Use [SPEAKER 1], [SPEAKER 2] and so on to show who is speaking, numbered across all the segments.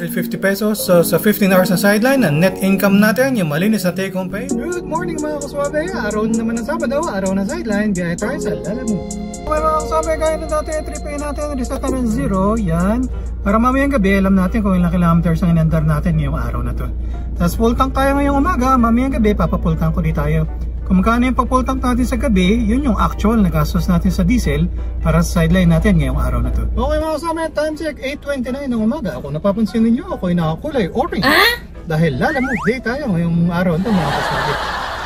[SPEAKER 1] 250 pesos. So sa 15 hours na sideline, ang net income natin, yung malinis na take home pay. Good morning mga kaswabe, araw naman ng Sabado, araw na sideline, biyahe tayo sa Lalamove. Okay mga kaswabe, gaya na dati, tripay natin, reset ng 0, yan. Para mamayang gabi, alam natin kung ilang kilometers ang inandar natin ngayong araw na to. Tapos full tank tayo ngayong umaga, mamayang gabi, papapull tank ulit tayo. Kung magkano yung pag-full tank natin sa gabi, yun yung actual na gastos natin sa diesel para sa sideline natin ngayong araw na to. Okay mga kasama, time check 8:29 ng umaga. Kung napapansin ninyo, ako'y nakakulay orange. Dahil Lalamove day tayo ngayong araw na to mga kasama.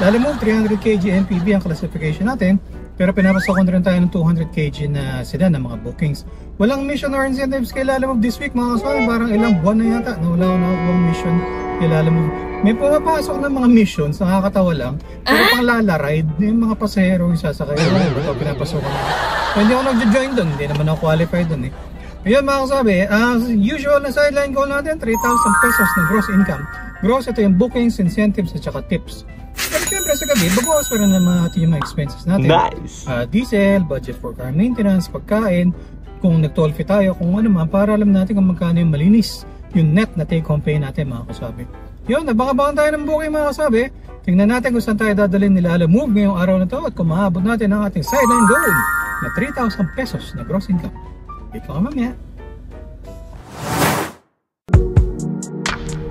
[SPEAKER 1] Lalamove 300 kg MPV ang classification natin. Pero pinapasok rin tayo ng 200 kg na sedan ng mga bookings. Walang mission or incentives kay Lalamove this week mga kasama. Parang ilang buwan na yata na wala akong mission kay Lalamove. May pumapasok ng mga missions, nakakatawa lang. Pero pang lalaride, yung mga pasahero yung sasakay. Ito pinapasok ko. So, hindi ako nag-join doon, hindi naman ako qualified doon eh. Ayun mga kasabi, as usual na sideline goal natin, 3,000 pesos na gross income. Gross, ito yung bookings, incentives at saka tips. Pero syempre sa gabi, babawas pa rin naman natin yung mga expenses natin. Nice! Diesel, budget for car maintenance, pagkain, kung nag-toll fee tayo, kung ano man, para alam natin kung magkano yung malinis, yung net na take home pay natin mga kasabi. Yun, nabang-abangan tayo ng booking mga kasabi. Tingnan natin kung saan tayo dadalhin nila Lalamove ngayong araw na to at kung maabot natin ang ating sideline goal na 3,000 pesos na gross income. Ito ka mamaya.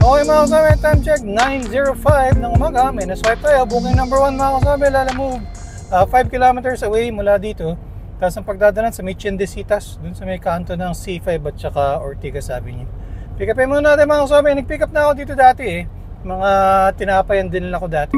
[SPEAKER 1] Okay mga kasabi, time check 9:05 ng umaga. May na-swipe tayo. Booking number 1 mga kasabi, Lalamove. 5 kilometers away mula dito. Tapos ang pagdadalan sa Michin de Citas, dun sa may kanto ng C5 at saka Ortigas Avenue. Pick upin muna natin mga kasabi. Nag-pick up na ako dito dati eh. Mga tinapayan din ako dati.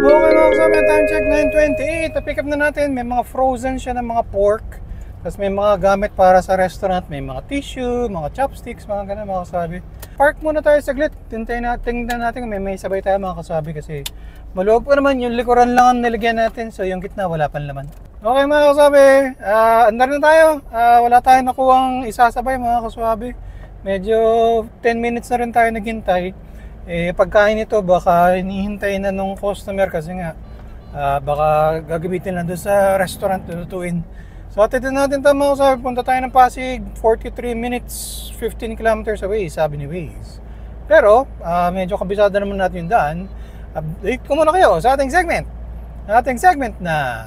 [SPEAKER 1] Okay mga kasabi, time check 9:28. Na-pick up na natin. May mga frozen siya ng mga pork. Tapos may mga gamit para sa restaurant. May mga tissue, mga chopsticks, mga ganun mga kasabi. Park muna tayo saglit. Tingnan natin kung may sabay tayo mga kasabi kasi maluwag po naman. Yung likuran lang ang nilagyan natin. So yung gitna wala pang laman. Okay mga kasabi, andar na tayo. Wala tayong nakuhang isasabay mga kaswabe. Medyo 10 minutes na rin tayo naghintay. Pagkain ito baka hinihintay na nung customer kasi nga baka gagamitin lang doon sa restaurant lutuin. So atid natin ito mga kasabi. Punta tayo ng Pasig, 43 minutes, 15 kilometers away, sabi ni Waze. Pero medyo kabisado naman natin yung daan. Update ko muna kayo sa ating segment. Ating segment na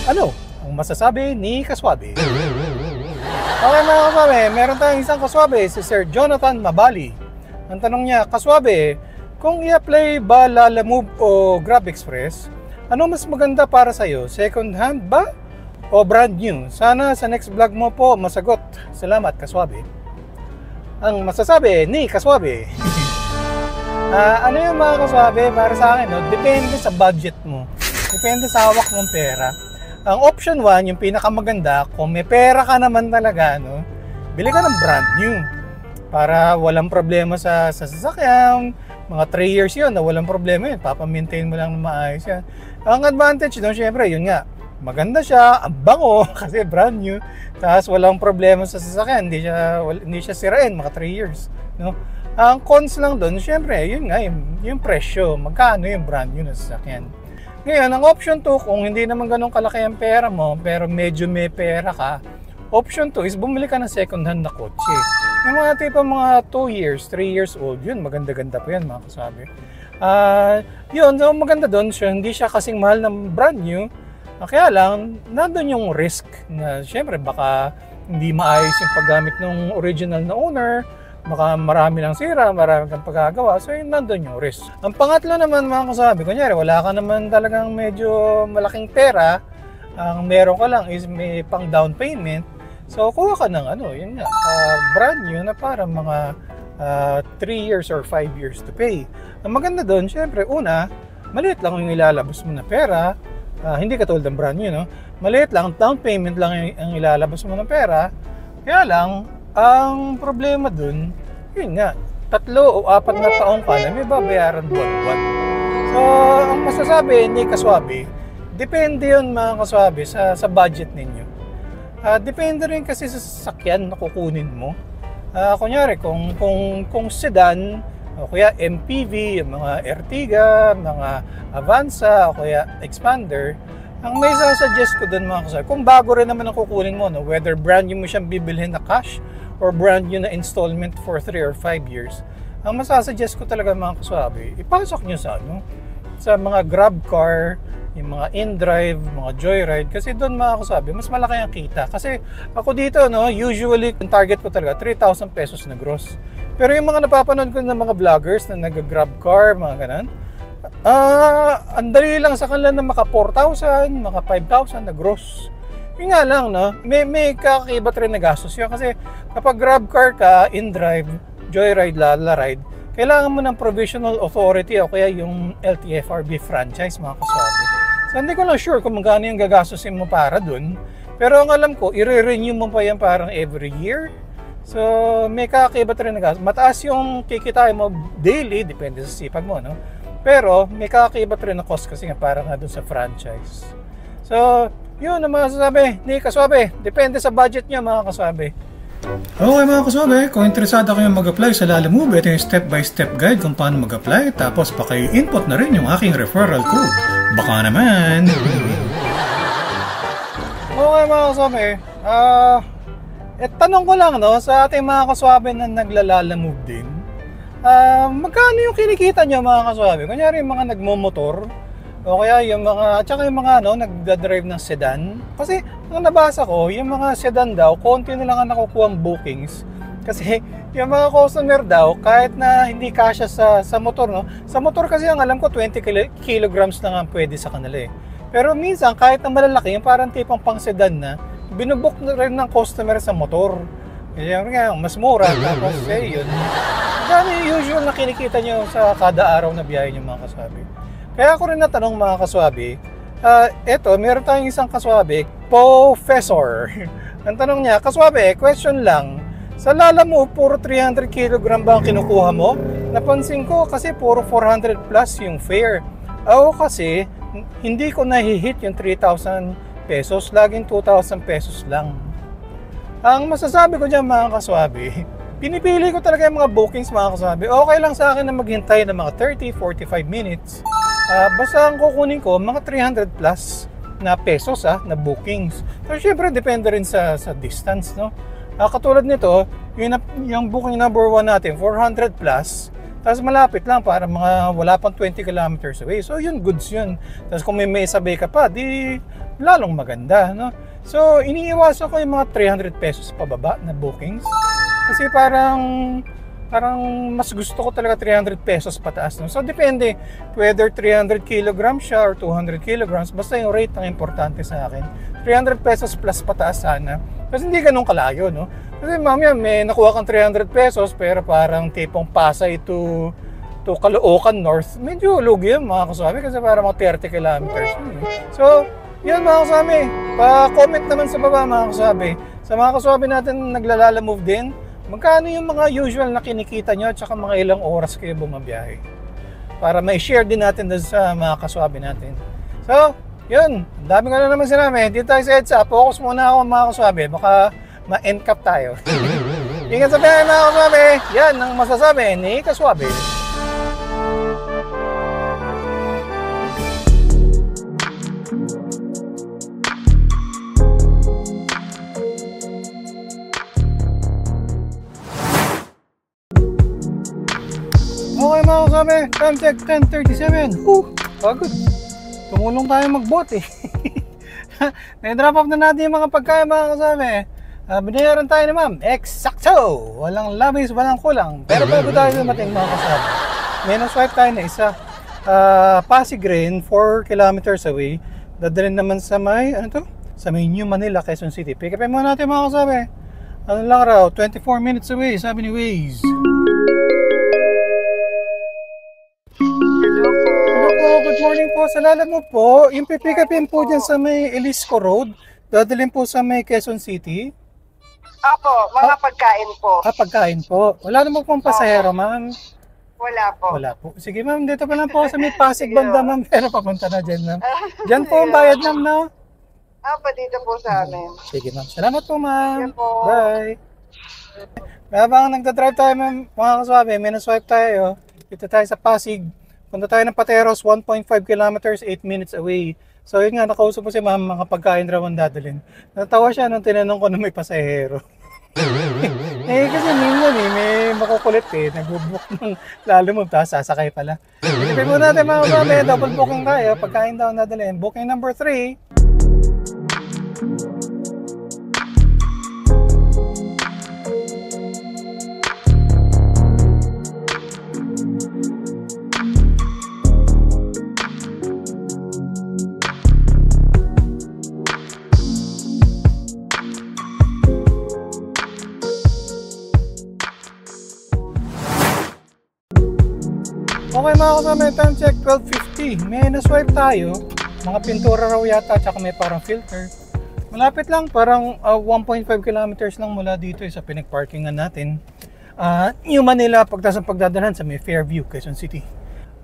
[SPEAKER 1] ano ang masasabi ni Kaswabe? Okay mga kaswabe, meron tayong isang kaswabe, si Sir Jonathan Mabali. Ang tanong niya, Kaswabe, kung i-apply ba Lalamove o Grab Express, ano mas maganda para sa'yo? Second hand ba o brand new? Sana sa next vlog mo po masagot. Salamat Kaswabe. Ang masasabi ni Kaswabe. Ano yung mga kaswabe para sa akin, no? Depende sa budget mo. Depende sa hawak mong pera. Ang option 1, yung pinakamaganda, kung may pera ka naman talaga, no? Bili ka ng brand new. Para walang problema sa sasakyan. Mga 3 years yun, na walang problema yun. Papa-maintain mo lang na maayos yan. Ang advantage, no? Syempre, yun nga. Maganda siya, ang bango, kasi brand new. Tapos walang problema sa sasakyan. Hindi siya sirain, mga 3 years. No? Ang cons lang doon, syempre, yun nga, yung presyo. Magkano yung brand new na sasakyan. Ngayon, ang option 2, kung hindi naman ganun kalaki ang pera mo, pero medyo may pera ka, option 2 is bumili ka ng second hand na kotse. Yung mga tipo mga 2 years, 3 years old, yun, maganda-ganda pa yan, mga kasabi. Yun, so maganda doon, hindi siya kasing mahal ng brand new. Kaya lang, nandun yung risk na, syempre, baka hindi maayos yung paggamit ng original na owner, baka marami lang sira, marami kang pagkagawa, so yun nandun yung risk. Ang pangatlo naman mga kasabi, kunyari wala ka naman talagang medyo malaking pera, ang meron ka lang is may pang down payment, so kuha ka ng yun nga, brand new na para mga 3 years or 5 years to pay. Ang maganda doon, syempre una, maliit lang yung ilalabas mo na pera, hindi katulad ng brand new, no? Maliit lang, down payment lang ang ilalabas mo ng pera, kaya lang, ang problema dun, yun nga, 3 o 4 na taong ka na may babayaran buwan-buwan. So, ang masasabi ni Kaswabe, depende yun mga Kaswabe sa budget ninyo. Depende rin kasi sa sasakyan na kukunin mo. Kunyari, kung sedan, o kaya MPV, yung mga Ertiga, mga Avanza, o kaya Expander, Ang may suggest ko dun mga kaswabe, kung bago rin naman ang kukunin mo, no, whether brand new mo siyang bibilhin na cash or brand new na installment for 3 or 5 years, ang masasuggest ko talaga mga kaswabe, ipasok nyo sa sa mga grab car, yung mga in-drive, mga joyride, kasi doon mga kaswabe, mas malaki ang kita. Kasi ako dito, no, usually, ang target ko talaga, 3,000 pesos na gross. Pero yung mga napapanood ko ng mga vloggers na nag-grab car, mga ganun, ang dali lang sa kanila na maka 4,000, maka 5,000 na gross. Yung nga lang, no, may kakakibat rin na gastos yun. Kasi kapag grab car ka, in-drive, joyride, lala-ride, kailangan mo ng provisional authority o kaya yung LTFRB franchise, mga kaswabe. So, hindi ko lang sure kung magkano yung gagastusin mo para dun. Pero ang alam ko, i-renew mo pa yan parang every year. So, may kakakibat rin na gastos. Mataas yung kikitain mo daily, depende sa sipag mo, no? Pero, may kakakibat rin na cost kasi nga parang nga dun sa franchise. So, yun ang mga kaswabe. Ni kaswabe, depende sa budget niya mga kaswabe. Okay mga kaswabe, kung interesado kayong mag-apply sa Lalamove, ito yung step-by-step guide kung paano mag-apply. Tapos paki-input na rin yung aking referral code. Baka naman. Okay mga kaswabe, tanong ko lang, no, sa ating mga kaswabe na nagla-Lalamove din, magkano yung kinikita nyo mga kaswabe? Kunyari yung mga nagmomotor, o kaya yung mga, tsaka yung mga nagdadrive ng sedan. Kasi ang nabasa ko, yung mga sedan daw, konti na lang ang nakukuha ang bookings. Kasi yung mga customer daw, kahit na hindi kasya sa motor, no? Sa motor kasi ang alam ko, 20 kilograms lang ang pwede sa kanila eh. Pero minsan, kahit na malalaki, yung parang tipong pang sedan na, binubook na rin ng customer sa motor. Kaya nga, mas mura. Tapos yun. Magkano yung usual na kinikita nyo sa kada araw na biyahe nyo mga kaswabe? Kaya ako rin natanong mga kaswabe, eto, meron tayong isang kaswabe, Professor. Ang tanong niya, kaswabe, question lang, sa Lalamove, puro 300 kg ba ang kinukuha mo? Napansin ko kasi puro 400 plus yung fare. Ako kasi, hindi ko nahihit yung 3,000 pesos, laging 2,000 pesos lang. Ang masasabi ko dyan mga kaswabe, pinipili ko talaga yung mga bookings mga kaswabe. Okay lang sa akin na maghintay ng mga 30-45 minutes. Basta ang kukunin ko, mga 300 plus na pesos na bookings. So, syempre, depende rin sa distance, no? Katulad nito, yung booking number 1 natin, 400 plus, tapos malapit lang para mga wala pang 20 kilometers away. So, yun, goods yun. Tapos kung may sabay ka pa, di lalong maganda, no? So, iniiwasan ko yung mga 300 pesos pababa na bookings. Kasi parang mas gusto ko talaga 300 pesos pataas. No? So, depende whether 300 kilograms siya or 200 kilograms. Basta yung rate ang importante sa akin. 300 pesos plus pataas sana. Kasi hindi ganun kalayo, no? Kasi mamaya may nakuha kang 300 pesos pero parang tipong Pasay to Caloocan North. Medyo lugi yun mga kaswabe kasi parang mga 30 kilometers. So, yun mga kaswabe. Pa-comment naman sa baba mga kaswabe. Sa mga kaswabe natin nagla-Lalamove din, magkano yung mga usual na kinikita nyo at saka mga ilang oras kayo bumabiyahe? Para may share din natin doon sa mga kaswabe natin. So, yun. Ang dami nga na naman sinabi. Dito tayo sa EDSA. Focus muna ako mga kaswabe. Baka ma-end cap tayo. Ingat sa biyahe mga kaswabe. Yan ang masasabi ni Kaswabe. Okay mga kaswabe, time check 10:37. Pagod. Tumulong tayo mag-bot eh. Na-drop off na natin yung mga pagkain mga kaswabe. Binayaran tayo ni ma'am. Eksakto! Walang labis, walang kulang. Pero bago tayo dumating mga kaswabe, may na-swipe tayo na isa. Pasig Rin, 4 kilometers away. Dadalhin naman sa may, sa may New Manila, Quezon City. Pick upin muna natin mga kaswabe. Ano lang raw, 24 minutes away, sabi ni Waze. Good morning po. Sa Lalamove po, yung pipick upin po dyan sa may Elisco Road, dadalhin po sa may Quezon City.
[SPEAKER 2] Apo, mga pagkain po.
[SPEAKER 1] Pagkain po. Wala naman pong pasahero, ma'am.
[SPEAKER 2] Wala po.
[SPEAKER 1] Wala po. Sige ma'am, dito pa lang po sa may Pasig banda ma'am, pero papunta na dyan ma'am. Dyan po ang bayad ma'am, no?
[SPEAKER 2] Dito po sa amin.
[SPEAKER 1] Sige ma'am. Salamat po ma'am.
[SPEAKER 2] Sige po.
[SPEAKER 1] Bye. Habang nagdadrive tayo ma'am, mga kaswabe, may na-swipe tayo. Dito tayo sa Pasig. Punta tayo ng Pateros, 1.5 kilometers, 8 minutes away. So yun nga, nakausap ko si ma'am, mga pagkain raw ang dadalhin. Natawa siya nung tinanong ko na may pasahero. Kasi minsan may makukulit nag-book ng lalo mo, tapos sasakay pala. Ilipin mo natin mga kasabi, double booking tayo, pagkain daw ang dadalhin. Booking number 3. Okay mga kasama, time check 12:50. May na-swipe tayo. Mga pintura raw yata, tsaka may parang filter. Malapit lang, parang 1.5 kilometers lang mula dito sa pinag-parkingan natin. New Manila, pagtas ang pagdadalhan sa may Fairview, Quezon City.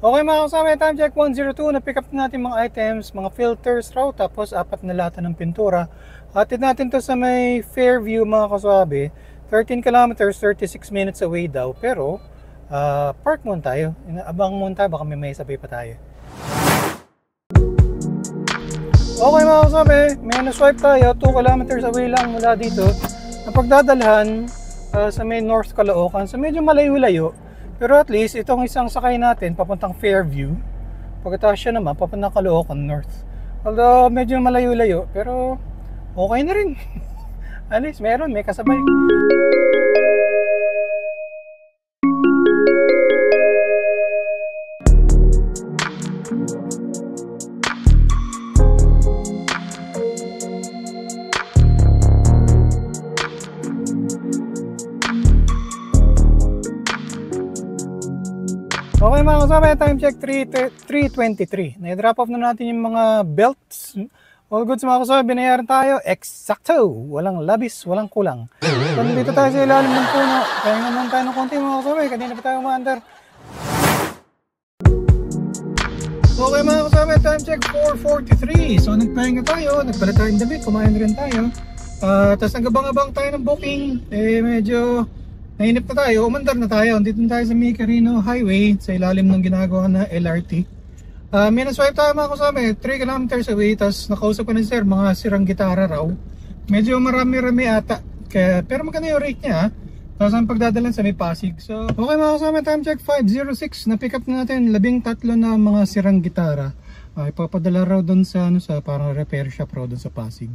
[SPEAKER 1] Okay mga kasama, time check 1:02. Na-pick up natin mga items, mga filters raw, tapos 4 na lata ng pintura. Hatid natin to sa may Fairview mga kaswabe. 13 kilometers, 36 minutes away daw. Pero park muna tayo. Abang muna tayo, baka may sabay pa tayo. Okay mga kasabi, may na-swipe tayo. 2 kilometers away lang mula dito. Ang pagdadalhan sa may North Caloocan. So medyo malayo-layo. Pero at least itong isang sakay natin papuntang Fairview. Pagkatapos siya naman papuntang Caloocan North. Although medyo malayo-layo, pero okay na rin. At least may kasabay. Okay mga kasama, time check 3:23. Na-drop off na natin yung mga belts. All goods mga kasama, binayaran tayo. Eksakto! Walang labis, walang kulang. So dito tayo sa ilalim ng puno. Kaya naman tayo ng konti mga kasama. Kanina pa tayo umaandar. Okay mga kasama, time check 4:43. So nagpahinga tayo, nagpalit tayong damit, kumain rin tayo. Tapos nagabang-abang tayo ng booking. Medyo nainip na tayo, umandar na tayo. Dito na tayo sa May Carino Highway sa ilalim ng ginagawa na LRT. May na-swipe tayo mga kasama, 3 kilometers away. Tapos nakausap ko na sir, mga sirang gitara raw. Medyo marami-rami ata. Pero maganda yung rate niya. Tapos ang pagdadalan sa may Pasig. So, okay mga kasama, time check 5:06. Na-pick up na natin 13 na mga sirang gitara. Ipapadala raw doon sa, sa parang repair shop raw doon sa Pasig.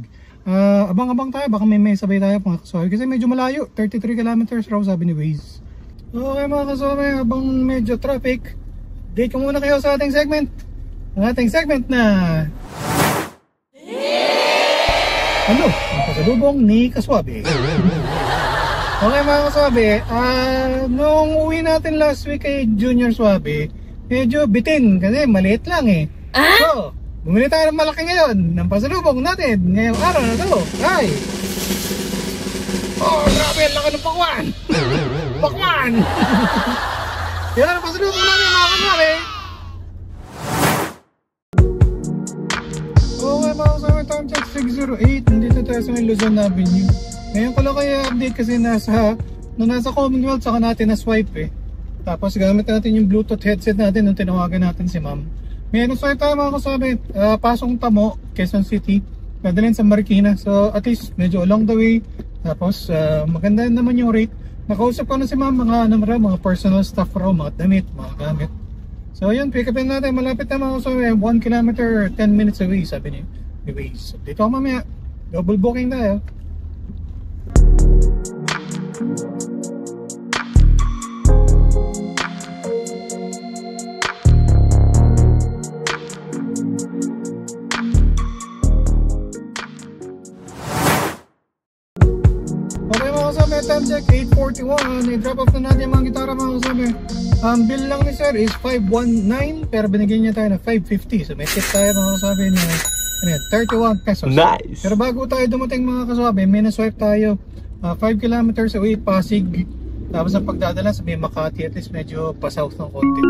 [SPEAKER 1] Abang-abang tayo, baka may sabay tayo mga kasama. Kasi medyo malayo, 33 kilometers raw sabi ni Waze. Okay mga kasama, habang medyo traffic, date ko muna kayo sa ating segment. Ang ating segment na ano? Ang pasalubong ni Kaswabe. Okay mga kaswabe, nung uwi natin last week kay Junior Swabe, medyo bitin kasi maliit lang So, bumili tayo ng malaki ngayon ng pasalubong natin ngayong araw na to. Ay! Oh, grabe! Laki ng pakwan! Pakwan! Yan ang pasalubong natin mga kaswabe. Okay mga kaswabe, time check 6:08. Nandito tayo sa Luzon Avenue. Ngayon ko lang kayo update kasi nasa Commonwealth saka natin na swipe Tapos gamit natin yung Bluetooth headset natin nung tinawagan natin si ma'am. May na-swipe tayo mga kasabi, pasong Tamo, Quezon City, dadalhin sa Marikina. So at least medyo along the way. Tapos maganda naman yung rate. Nakausap ko na si ma'am, mga personal stuff raw, mga damit, mga gamit. So yun, pick upin natin, malapit na mga kasabi, 1 kilometer 10 minutes away sabi niya. Anyways, dito ako mamaya, double booking tayo. Time check 8:41. I-drop off na natin yung mga gitara mga kasama. Ang bill lang ni sir is 519 pero binigyan niya tayo na 550. So may tip tayo mga kasama na 31 pesos.
[SPEAKER 3] Nice!
[SPEAKER 1] Pero bago tayo dumating mga kasama, may na-swipe tayo 5 kilometers away Pasig. Tapos ang pagdadala sa may Makati, at least medyo pa-south ng konti.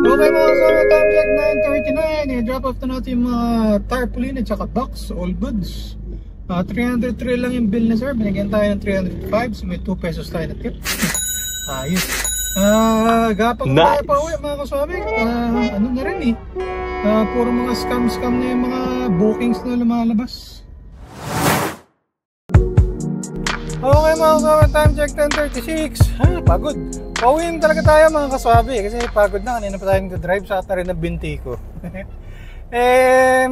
[SPEAKER 1] Okay mga kasama, time check 9:39. I-drop off na natin yung mga tarpaulin at saka box, all goods. 303 lang yung bill na sir, binigyan tayo ng 305, so may 2 pesos tayo na tip. Ayos. Gapang tayo pa uwi mga kaswabe. Ano na rin eh. Puro mga scam na yung mga bookings na lumalabas. Okay mga kaswabe, time check 10:36. Pagod. Pauwiin talaga tayo mga kaswabe kasi pagod na. Kanina pa tayo nag-drive sa ata rin ng binti ko.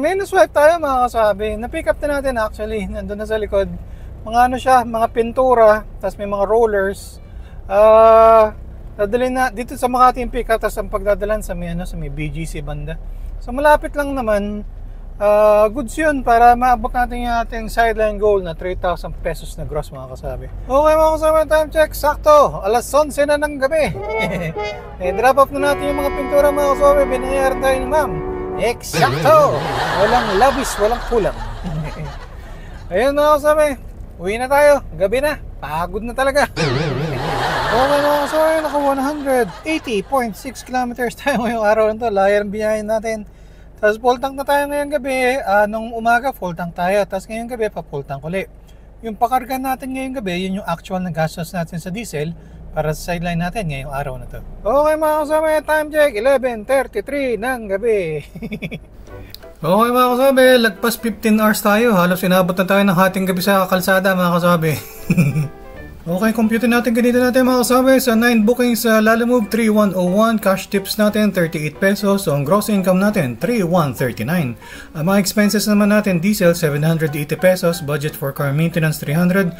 [SPEAKER 1] May naswipe tayo mga kaswabe. Na-pick up na natin actually. Nandun na sa likod. Mga ano siya, mga pintura. Tapos may mga rollers. Dadalhin na dito sa Makati yung pick up. Tapos ang pagdadalan sa may BGC banda. So malapit lang naman. Goods yun para maabot natin yung ating sideline goal na 3,000 pesos na gross mga kasabi. Okay mga kasabi, time check, sakto, alas 11 na ng gabi. Drop off na natin yung mga pintura mga kasabi, binayaran tayo ni ma'am. Eksakto, walang labis, walang kulang. Ayun mga kasabi, uwi na tayo, gabi na, pagod na talaga. Okay mga kasabi, naka 180.6 kilometers tayo ngayong araw nito, layar ang biyahin natin. Tapos full tank na tayo ngayong gabi. Nung umaga full tank tayo. Tapos ngayong gabi pa full tank ulit. Yung pakarga natin ngayong gabi, yun yung actual na gastos natin sa diesel para sa sideline natin ngayong araw na to. Okay mga kasama, time check 11:33 ng gabi. Okay mga kasabi, lagpas 15 hours tayo. Halos inabot na tayo ng hating gabi sa kalsada mga kasabi. Okay, compute natin ganito natin mga kasabi. Sa 9 bookings sa Lalamove 3101, cash tips natin 38 pesos. So ang gross income natin 3139. Ang mga expenses naman natin, diesel 780 pesos, budget for car maintenance 300,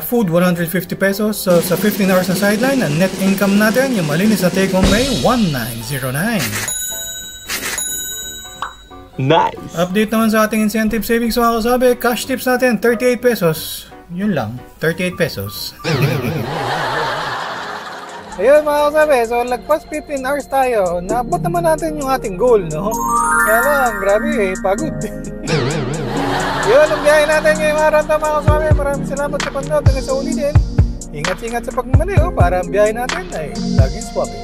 [SPEAKER 1] food 150 pesos. So sa 15 hours na sideline, ang net income natin, yung malinis na take home ay 1909.
[SPEAKER 3] Nice!
[SPEAKER 1] Update naman sa ating incentive savings mga kasabi, cash tips natin 38 pesos. Yun lang, 38 pesos. Ayun mga kasabi, so lagpas 15 hours tayo. Naabot naman natin yung ating goal, no? Kaya lang, grabe eh, pagod. Yun, ang biyahe natin ngayong araw na mga kasabi. Maraming salamat sa panood hanggang sa uli din. Ingat-ingat sa pagmamaniho para ang biyahe natin ay laging swabe.